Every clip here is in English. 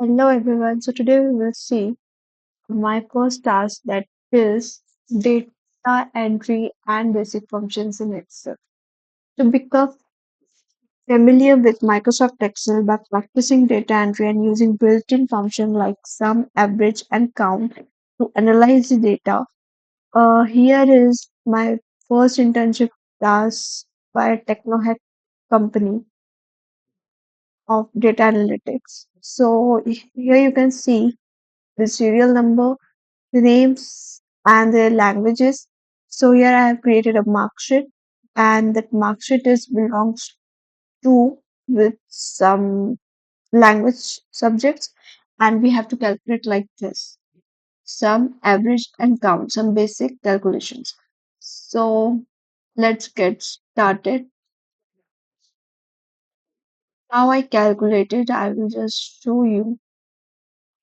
Hello everyone. So today we will see my first task that is data entry and basic functions in Excel. To become familiar with Microsoft Excel by practicing data entry and using built-in functions like sum, average, and count to analyze the data. Here is my first internship task by a TechnoHack company of data analytics. So here you can see the serial number, the names and the languages. So here I have created a mark sheet, and that mark sheet is belongs to with some language subjects, and we have to calculate like this: sum, average, and count, some basic calculations. So let's get started. How I calculated, I will just show you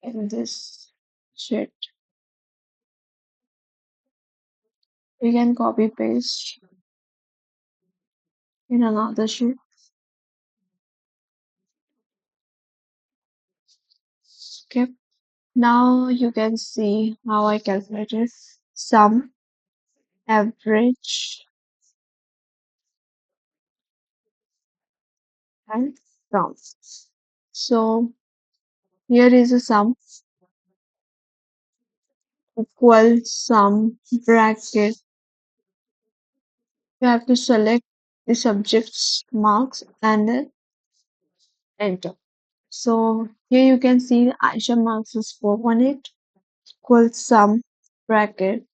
in this sheet. We can copy paste in another sheet. Okay. Now you can see how I calculated sum, average, and count. So here is a sum equal sum bracket. You have to select the subject's marks and then enter. So here you can see Aisha marks is 418 equal sum bracket.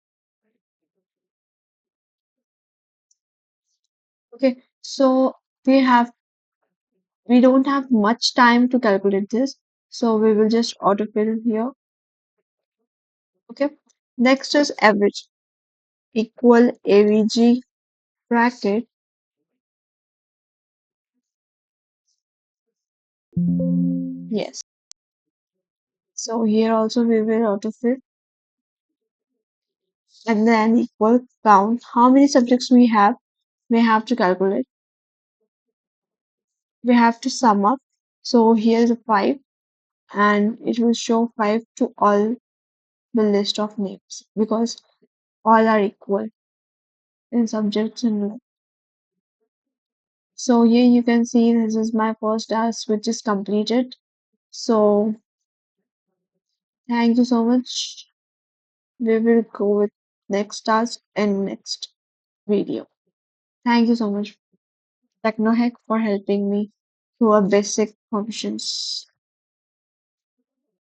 Okay, so we don't have much time to calculate this, so we will just autofill here. Okay. Next is average equal AVG bracket. Yes. So here also we will autofill and then equal count. How many subjects we have to calculate. We have to sum up. So here's a 5 and it will show 5 to all the list of names because all are equal in subjects and so here you can see this is my first task which is completed. So thank you so much. We will go with next task and next video. Thank you so much, TechnoHack, for helping me through our basic functions.